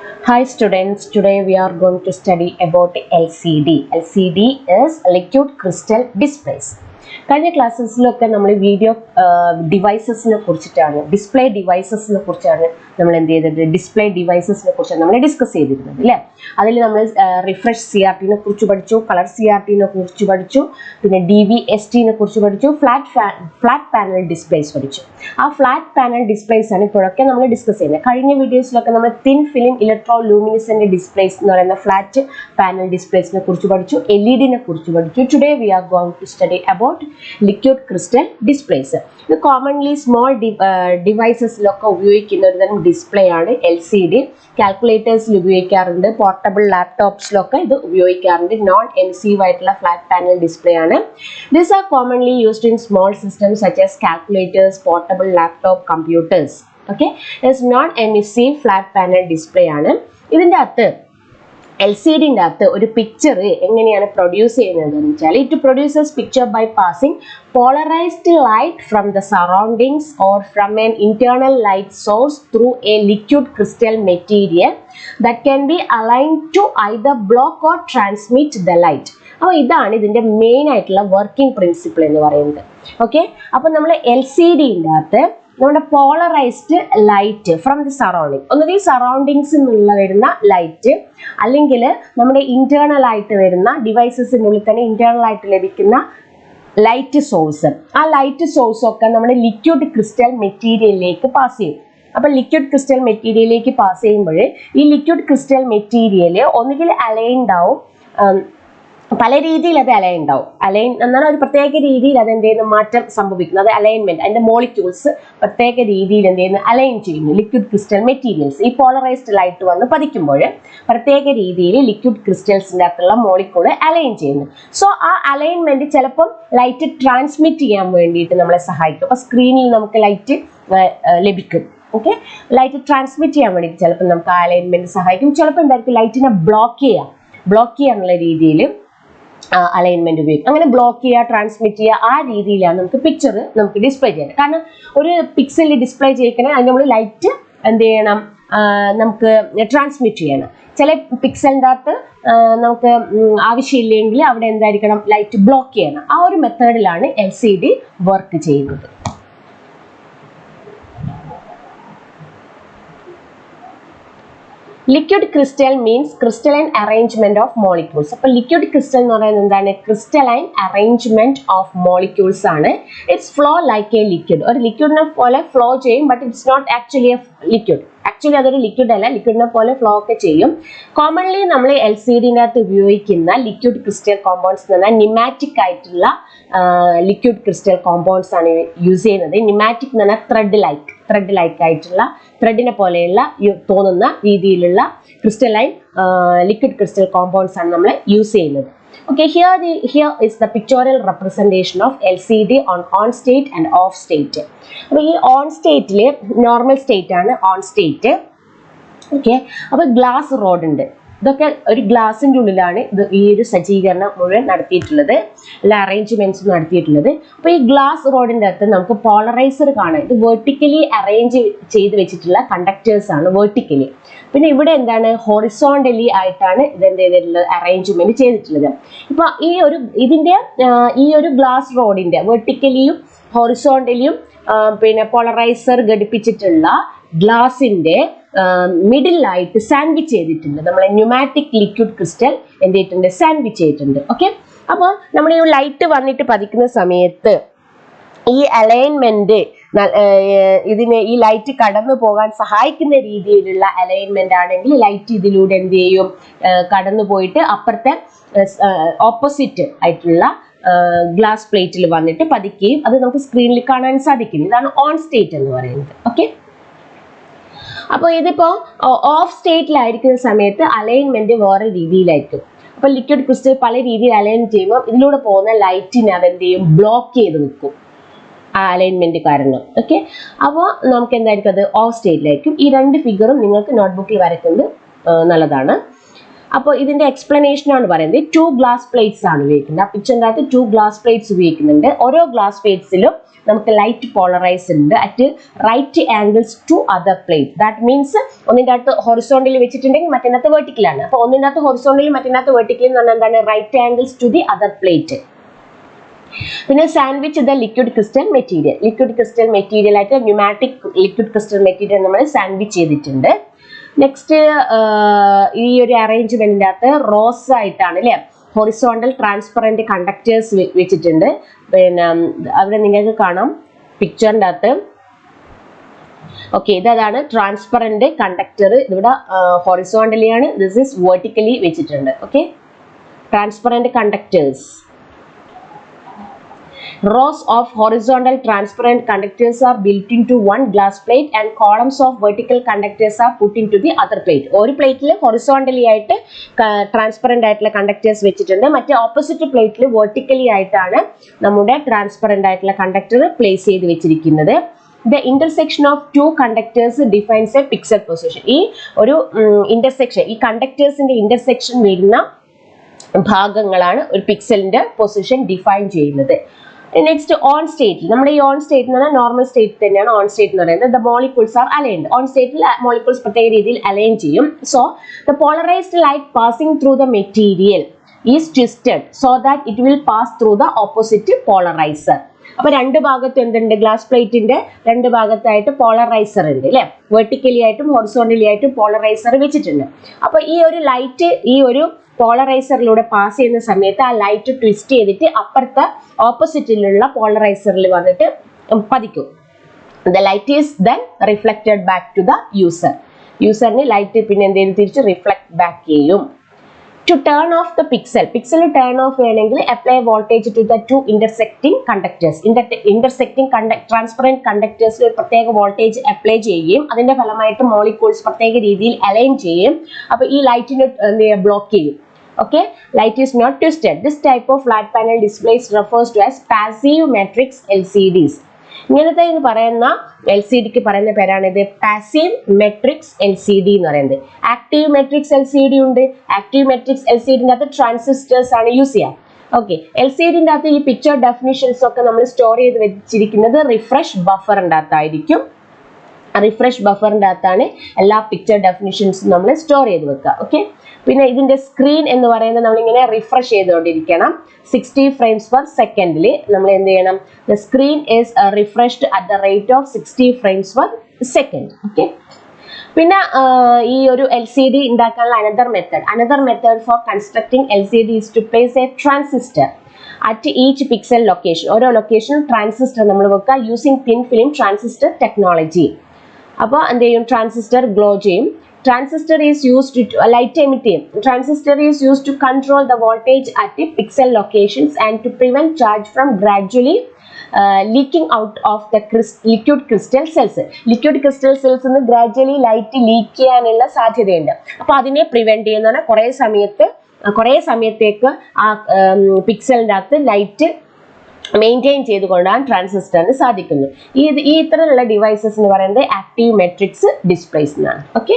Hi students, today we are going to study about LCD. LCD is liquid crystal displays. കഴിഞ്ഞ ക്ലാസ്സസിലൊക്കെ നമ്മൾ video ഡിവൈസസിനെ കുറിച്ചിട്ടാണ് display ഡിവൈസസിനെ കുറിച്ചാണ് നമ്മൾ എന്ത് ചെയ്തത് ഡിസ്പ്ലേ ഡിവൈസസിനെ കുറിച്ചാണ് നമ്മൾ ഡിസ്കസ് ചെയ്തിരുന്നത് അല്ലേ. അതിൽ നമ്മൾ റിഫ്രഷ് CRTനെ കുറിച്ച് പഠിച്ചു, കളർ CRTനെ കുറിച്ച് പഠിച്ചു, പിന്നെ DVSTനെ കുറിച്ച് പഠിച്ചു, ഫ്ലാറ്റ് പാനൽ ഡിസ്പ്ലേസ് പഠിച്ചു. ആ ഫ്ലാറ്റ് പാനൽ ഡിസ്പ്ലേസ് ആണ് ഇപ്പോഴൊക്കെ നമ്മൾ ഡിസ്കസ് ചെയ്യുന്നത്. കഴിഞ്ഞ വീഡിയോസിലൊക്കെ നമ്മൾ തിൻ ഫിലിം ഇലക്ട്രോ ലൂമിനിസെന്റ് ഡിസ്പ്ലേസ് എന്ന് പറയുന്ന ഫ്ലാറ്റ് പാനൽ ഡിസ്പ്ലേസിനെ കുറിച്ച് പഠിച്ചു, LED-നെ കുറിച്ച് പഠിച്ചു. Today we are going to study about liquid crystal displays. ഇത് commonly small ഡിവൈസസിലൊക്കെ ഉപയോഗിക്കുന്ന ഒരു തരം ഡിസ്പ്ലേ ആണ് LCD. കാൽക്കുലേറ്റേഴ്സിൽ ഉപയോഗിക്കാറുണ്ട്, പോർട്ടബിൾ ലാപ്ടോപ്സിലൊക്കെ ഇത് ഉപയോഗിക്കാറുണ്ട്. നോൺ എമിസീവ് ആയിട്ടുള്ള ഫ്ലാറ്റ് പാനൽ ഡിസ്പ്ലേ ആണ്. These are commonly used in small systems such as calculators, portable laptop computers. Okay, it's non emissive flat panel display ആണ്. ഇതിന്റെ അകത്ത് LCD-ന്റെ അകത്ത് ഒരു പിക്ചർ എങ്ങനെയാണ് പ്രൊഡ്യൂസ് ചെയ്യുന്നത് എന്ന് വെച്ചാൽ it produces picture by passing polarised light from the surroundings or from an internal light source through a liquid crystal material that can be aligned to either block or transmit the light. അപ്പോൾ ഇതാണ് ഇതിൻ്റെ main ആയിട്ടുള്ള working principle എന്ന് പറയുന്നത്. Okay, അപ്പോൾ നമ്മൾ LCD-ന്റെ അകത്ത് നമ്മുടെ polarised light from the surrounding, ഒന്നുകിൽ സറൗണ്ടിങ്സിൽ നിന്നുള്ള വരുന്ന ലൈറ്റ് അല്ലെങ്കിൽ നമ്മുടെ ഇന്റേണൽ ആയിട്ട് വരുന്ന ഡിവൈസസിനുള്ളിൽ തന്നെ ഇന്റേണൽ ആയിട്ട് ലഭിക്കുന്ന ലൈറ്റ് സോഴ്സ്, ആ ലൈറ്റ് സോഴ്സ് ഒക്കെ നമ്മുടെ ലിക്വിഡ് ക്രിസ്റ്റൽ മെറ്റീരിയലിലേക്ക് പാസ് ചെയ്യും. അപ്പം ലിക്വിഡ് ക്രിസ്റ്റൽ മെറ്റീരിയലിലേക്ക് പാസ് ചെയ്യുമ്പോൾ ഈ ലിക്വിഡ് ക്രിസ്റ്റൽ മെറ്റീരിയൽ ഒന്നുകിൽ അലൈൻഡ് ആവും, പല രീതിയിൽ അത് അലൈൻ ഉണ്ടാവും. അലൈൻ എന്നാൽ ഒരു പ്രത്യേക രീതിയിൽ അത് എന്ത് ചെയ്യുന്നു മാറ്റം സംഭവിക്കുന്നു. അത് അലൈൻമെന്റ്, അതിന്റെ മോളിക്യൂൾസ് പ്രത്യേക രീതിയിൽ എന്ത് ചെയ്യുന്നു അലൈൻ ചെയ്യുന്നു. ലിക്വിഡ് ക്രിസ്റ്റൽ മെറ്റീരിയൽസ് ഈ പോളറൈസ്ഡ് ലൈറ്റ് വന്ന് പതിക്കുമ്പോൾ പ്രത്യേക രീതിയിൽ ലിക്വിഡ് ക്രിസ്റ്റൽസിൻ്റെ അകത്തുള്ള മോളിക്യൂൾ അലൈൻ ചെയ്യുന്നു. സോ ആ അലൈൻമെന്റ് ചിലപ്പം ലൈറ്റ് ട്രാൻസ്മിറ്റ് ചെയ്യാൻ വേണ്ടിയിട്ട് നമ്മളെ സഹായിക്കും. അപ്പോൾ സ്ക്രീനിൽ നമുക്ക് ലൈറ്റ് ലഭിക്കും. ഓക്കെ, ലൈറ്റ് ട്രാൻസ്മിറ്റ് ചെയ്യാൻ വേണ്ടിയിട്ട് ചിലപ്പോൾ നമുക്ക് ആ അലൈൻമെന്റ് സഹായിക്കും. ചിലപ്പോൾ എന്തായിരിക്കും ലൈറ്റിനെ ബ്ലോക്ക് ചെയ്യാന്നുള്ള രീതിയിൽ അലൈൻമെന്റ് ഉപയോഗിക്കും. അങ്ങനെ ബ്ലോക്ക് ചെയ്യുക, ട്രാൻസ്മിറ്റ് ചെയ്യുക, ആ രീതിയിലാണ് നമുക്ക് പിക്ചർ നമുക്ക് ഡിസ്പ്ലേ ചെയ്യേണ്ടത്. കാരണം ഒരു പിക്സലിൽ ഡിസ്പ്ലേ ചെയ്യിക്കണമെങ്കിൽ അതിന് നമ്മൾ ലൈറ്റ് എന്ത് ചെയ്യണം, നമുക്ക് ട്രാൻസ്മിറ്റ് ചെയ്യണം. ചില പിക്സലിൻ്റെ അകത്ത് നമുക്ക് ആവശ്യമില്ലെങ്കിൽ അവിടെ എന്തായിരിക്കണം ലൈറ്റ് ബ്ലോക്ക് ചെയ്യണം. ആ ഒരു മെത്തേഡിലാണ് LCD വർക്ക് ചെയ്യുന്നത്. Liquid crystal means crystalline arrangement of molecules. അപ്പോൾ ലിക്വിഡ് ക്രിസ്റ്റൽ എന്ന് പറയുന്നത് എന്താണ്? ക്രിസ്റ്റലൈൻ അറേഞ്ച്മെന്റ് ഓഫ് മോളിക്യൂൾസ് ആണ്. It's flow like a liquid. ഒരു ലിക്വിഡിനെ പോലെ ഫ്ലോ ചെയ്യും, but it's not actually a liquid. Actually അതൊരു ലിക്വിഡ് അല്ല, ലിക്വിഡിനെ പോലെ ഫ്ലോ ഒക്കെ ചെയ്യും. കോമൺലി നമ്മൾ LCD-ന്റെ അകത്ത് ഉപയോഗിക്കുന്ന ലിക്വിഡ് ക്രിസ്റ്റൽ കോമ്പൗണ്ട്സ് എന്ന് പറഞ്ഞാൽ നിമാറ്റിക് ആയിട്ടുള്ള ലിക്വിഡ് ക്രിസ്റ്റൽ കോമ്പൗണ്ട്സ് ആണ് യൂസ് ചെയ്യുന്നത്. നിമാറ്റിക് എന്ന് പറഞ്ഞാൽ ത്രെഡ് ലൈക്ക് ആയിട്ടുള്ള ത്രെഡിനെ പോലെയുള്ള തോന്നുന്ന രീതിയിലുള്ള ക്രിസ്റ്റലൈൻ ലിക്വിഡ് ക്രിസ്റ്റൽ കോമ്പൗണ്ട്സ് ആണ് നമ്മൾ യൂസ് ചെയ്യുന്നത്. Okay, here is the pictorial representation of LCD on state and off state. അപ്പോൾ ഈ ഓൺ സ്റ്റേറ്റിൽ നോർമൽ സ്റ്റേറ്റ് ആണ് ഓൺ സ്റ്റേറ്റ്. ഓക്കെ, അപ്പോൾ ഗ്ലാസ് റോഡ് ഉണ്ട്. ഇതൊക്കെ ഒരു ഗ്ലാസിൻ്റെ ഉള്ളിലാണ് ഇത് ഈ ഒരു സജ്ജീകരണം മുഴുവൻ നടത്തിയിട്ടുള്ളത്, എല്ലാ അറേഞ്ച്മെന്റ്സും നടത്തിയിട്ടുള്ളത്. അപ്പോൾ ഈ ഗ്ലാസ് റോഡിൻ്റെ അകത്ത് നമുക്ക് പോളറൈസർ കാണാം. ഇത് വെർട്ടിക്കലി അറേഞ്ച് ചെയ്ത് വെച്ചിട്ടുള്ള കണ്ടക്ടേഴ്സ് ആണ് വെർട്ടിക്കലി. പിന്നെ ഇവിടെ എന്താണ് ഹൊറിസോണ്ടലി ആയിട്ടാണ് ഇതെന്ത് ചെയ്തിട്ടുള്ളത് അറേഞ്ച്മെന്റ് ചെയ്തിട്ടുള്ളത്. ഇപ്പോൾ ഈ ഒരു ഗ്ലാസ് റോഡിന്റെ വെർട്ടിക്കലിയും ഹൊറിസോണ്ടലിയും പിന്നെ പോളറൈസർ ഘടിപ്പിച്ചിട്ടുള്ള ഗ്ലാസിന്റെ മിഡിലായിട്ട് സാൻഡ്വിച്ച് ചെയ്തിട്ടുണ്ട്. നമ്മളെ ന്യൂമാറ്റിക് ലിക്വിഡ് ക്രിസ്റ്റൽ എന്ത് ചെയ്തിട്ടുണ്ട് സാൻഡ്വിച്ച് ചെയ്തിട്ടുണ്ട്. ഓക്കെ, അപ്പോൾ നമ്മൾ ഈ ലൈറ്റ് വന്നിട്ട് പതിക്കുന്ന സമയത്ത് ഈ അലൈൻമെന്റ് ഈ ലൈറ്റ് കടന്നു പോകാൻ സഹായിക്കുന്ന രീതിയിലുള്ള അലൈൻമെന്റ് ആണെങ്കിൽ ലൈറ്റ് ഇതിലൂടെ എന്ത് ചെയ്യും കടന്നു പോയിട്ട് അപ്പുറത്തെ ഓപ്പോസിറ്റ് ആയിട്ടുള്ള ഗ്ലാസ് പ്ലേറ്റിൽ വന്നിട്ട് പതിക്കുകയും അത് നമുക്ക് സ്ക്രീനിൽ കാണാൻ സാധിക്കും. ഇതാണ് ഓൺ സ്റ്റേറ്റ് എന്ന് പറയുന്നത്. ഓക്കെ, അപ്പോൾ ഇതിപ്പോൾ ഓഫ് സ്റ്റേറ്റിലായിരിക്കുന്ന സമയത്ത് അലൈൻമെന്റ് വേറെ രീതിയിലായിരിക്കും. അപ്പോൾ ലിക്വിഡ് ക്രിസ്റ്റൽ പല രീതിയിൽ അലൈൻ ചെയ്യുമ്പോൾ ഇതിലൂടെ പോകുന്ന ലൈറ്റിനെ അതെന്ത് ചെയ്യും ബ്ലോക്ക് ചെയ്ത് നിൽക്കും ആ അലൈൻമെന്റ് കാരണം. ഓക്കെ, അപ്പോൾ നമുക്ക് എന്തായിരിക്കും അത് ഓഫ് സ്റ്റേറ്റിലായിരിക്കും. ഈ രണ്ട് ഫിഗറും നിങ്ങൾക്ക് നോട്ട്ബുക്കിൽ വരയ്ക്കുന്നത് നല്ലതാണ്. അപ്പോൾ ഇതിന്റെ എക്സ്പ്ലനേഷൻ ആണ് പറയുന്നത്. 2 ഗ്ലാസ് പ്ലേറ്റ്സ് ആണ് ഉപയോഗിക്കുന്നത്. ആ പിക്ചറിൻ്റെ അകത്ത് 2 ഗ്ലാസ് പ്ലേറ്റ്സ് ഉപയോഗിക്കുന്നുണ്ട്. ഓരോ ഗ്ലാസ് പ്ലേറ്റ്സിലും നമുക്ക് ലൈറ്റ് പോളറൈസ്ഡ് ഉണ്ട് at right angles to other plate. That means ഒന്നിൻ്റെ അകത്ത് ഹൊറിസോണ്ടലി വെച്ചിട്ടുണ്ടെങ്കിൽ മറ്റൊന്നകത്ത് വെർട്ടിക്കലാണ്. അപ്പോൾ ഒന്നിൻ്റെ അകത്ത് ഹൊറിസോണ്ടലി മറ്റൊന്നകത്ത് വെർട്ടിക്കലി എന്ന് പറഞ്ഞാൽ എന്താണ്? Right angles to the other plate. പിന്നെ sandwich the liquid crystal material. Liquid crystal material ആയിട്ട് ന്യൂമാറ്റിക് ലിക്വിഡ് ക്രിസ്റ്റൽ മെറ്റീരിയൽ നമ്മൾ സാൻഡ്വിച്ച് ചെയ്തിട്ടുണ്ട്. നെക്സ്റ്റ് ഈ ഒരു അറേഞ്ച്മെന്റിന്റെ അകത്ത് റോസ് ആയിട്ടാണ് അല്ലെ ഹൊറിസോണ്ടൽ ട്രാൻസ്പെറന്റ് കണ്ടക്ടേഴ്സ് വെച്ചിട്ടുണ്ട്. പിന്നെ അവിടെ നിങ്ങൾക്ക് കാണാം പിക്ചറിന്റെ അകത്ത്. ഓക്കെ, ഇതാണ് ട്രാൻസ്പെറന്റ് കണ്ടക്ടർ. ഇവിടെ ഹൊറിസോണ്ടലി ആണ്, ദിസ് ഈസ് വെർട്ടിക്കലി വെച്ചിട്ടുണ്ട്. Okay, transparent conductors. Rows of horizontal transparent conductors are built into one glass plate and columns of vertical conductors are put into the other plate. ഒരു പ്ലേറ്റിൽ horizontally ആയിട്ട് transparent ആയിട്ടുള്ള conductors വെച്ചിട്ടുണ്ട്, മറ്റേ opposite പ്ലേറ്റിൽ vertically ആയിട്ടാണ് നമ്മുടെ ട്രാൻസ്പെറന്റ് ആയിട്ടുള്ള കണ്ടക്ടർ പ്ലേസ് ചെയ്ത് വെച്ചിരിക്കുന്നത്. The intersection of two conductors defines a pixel position. ഈ ഒരു ഇന്റർസെക്ഷൻ, ഈ കണ്ടക്ടേഴ്സിന്റെ ഇന്റർസെക്ഷൻ വരുന്ന ഭാഗങ്ങളാണ് ഒരു പിക്സലിന്റെ പൊസിഷൻ ഡിഫൈൻ ചെയ്യുന്നത്. Next on state. നമ്മുടെ ഈ ഓൺ സ്റ്റേറ്റ് എന്ന് പറഞ്ഞാൽ നോർമൽ സ്റ്റേറ്റ് തന്നെയാണ് ഓൺ സ്റ്റേറ്റ് എന്ന് പറയുന്നത്. The molecules R aligned. On സ്റ്റേറ്റിൽ മോളിക്യൂൾസ് പ്രത്യേക രീതിയിൽ അലൈൻ ചെയ്യും. So the polarised light passing through the material is twisted so that it will pass through the opposite polarizer. അപ്പൊ രണ്ട് ഭാഗത്ത് എന്തുണ്ട്? ഗ്ലാസ് പ്ലേറ്റിന്റെ രണ്ട് ഭാഗത്തായിട്ട് പോളറൈസർ ഉണ്ട് അല്ലെ, വെർട്ടിക്കലി ആയിട്ടും ഹൊറിസോണ്ടലി ആയിട്ടും പോളറൈസർ വെച്ചിട്ടുണ്ട്. അപ്പൊ ഈ ഒരു ലൈറ്റ് ഈ ഒരു പോളറൈസറിലൂടെ പാസ് ചെയ്യുന്ന സമയത്ത് ആ ലൈറ്റ് ട്വിസ്റ്റ് ചെയ്തിട്ട് അപ്പുറത്തെ ഓപ്പോസിറ്റിലുള്ള പോളറൈസറിൽ വന്നിട്ട് പതിക്കും. The light is then reflected back to the user. യൂസറിന് ലൈറ്റ് പിന്നെ എന്തെങ്കിലും തിരിച്ച് റിഫ്ലക്ട് ബാക്ക് ചെയ്യും. To turn off the pixel, turn off ചെയ്യണമെങ്കിൽ apply voltage to the two intersecting conductors. Intersecting transparent conductors ഒരു പ്രത്യേക വോൾട്ടേജ് അപ്ലൈ ചെയ്യുകയും അതിന്റെ ഫലമായിട്ട് മോളിക്യൂൾസ് പ്രത്യേക രീതിയിൽ അലൈൻ ചെയ്യും. അപ്പോൾ ഈ ലൈറ്റിനെ ബ്ലോക്ക് ചെയ്യും. Okay, light is not twisted. This type of flat panel displays refers to as passive matrix LCDs. ഇങ്ങനത്തെ എന്ന് പറയുന്ന എൽ സി ഡിക്ക് പറയുന്ന പേരാണ് ഇത് passive matrix L C D എന്ന് പറയുന്നത്. Active matrix L C D ഉണ്ട്. ആക്റ്റീവ് മെട്രിക്സ് എൽ സി ഡിന്റെ അകത്ത് ട്രാൻസിസ്റ്റേഴ്സ് ആണ് യൂസ് ചെയ്യുക. ഓക്കെ, എൽ സി ഡിന്റെ അകത്ത് ഈ പിക്ചർ ഡെഫിനിഷൻസ് ഒക്കെ നമ്മൾ സ്റ്റോർ ചെയ്ത് വെച്ചിരിക്കുന്നത് റിഫ്രഷ് ബഫറിന്റെ അകത്തായിരിക്കും. റിഫ്രഷ് ബഫറിന്റെ അകത്താണ് എല്ലാ പിക്ചർ ഡെഫിനിഷൻസും നമ്മൾ സ്റ്റോർ ചെയ്ത് വെക്കുക. ഓക്കെ, പിന്നെ ഇതിന്റെ സ്ക്രീൻ എന്ന് പറയുന്നത് നമ്മളിങ്ങനെ റിഫ്രഷ് ചെയ്തുകൊണ്ടിരിക്കണം. 60 frames per second നമ്മൾ എന്ത് ചെയ്യണം? The screen is refreshed at the rate of 60 frames per second. Okay, പിന്നെ ഈ ഒരു എൽ സി ഡി ഉണ്ടാക്കാനുള്ള another method for constructing LCD is to place a transistor at each pixel location. ഓരോ ലൊക്കേഷനിൽ transistor നമ്മൾ വെക്കുക using thin film transistor technology. അപ്പോൾ എന്ത് ചെയ്യും? ട്രാൻസിസ്റ്റർ ഗ്ലോ ചെയ്യും. Transistor is used to light emitting. Transistor is used to control the voltage at the pixel locations and to prevent charge from gradually leaking out of the liquid crystal cells. Liquid crystal cells നിന്ന് gradually light leak ചെയ്യാനുള്ള സാധ്യതയുണ്ട്. അപ്പോൾ അതിനെ prevent ചെയ്യുന്നതാണ് കുറേ സമയത്തേക്ക് ആ പിക്സലിൻ്റെ അകത്ത് ലൈറ്റ് മെയിൻറ്റെയിൻ ചെയ്തുകൊണ്ടാണ് ട്രാൻസിസ്റ്ററിന് സാധിക്കുന്നത്. ഈ ഇത്തരത്തിലുള്ള ഡിവൈസസ് എന്ന് പറയുന്നത് ആക്റ്റീവ് മെട്രിക്സ് ഡിസ്പ്ലേസ് എന്നാണ്. ഓക്കെ.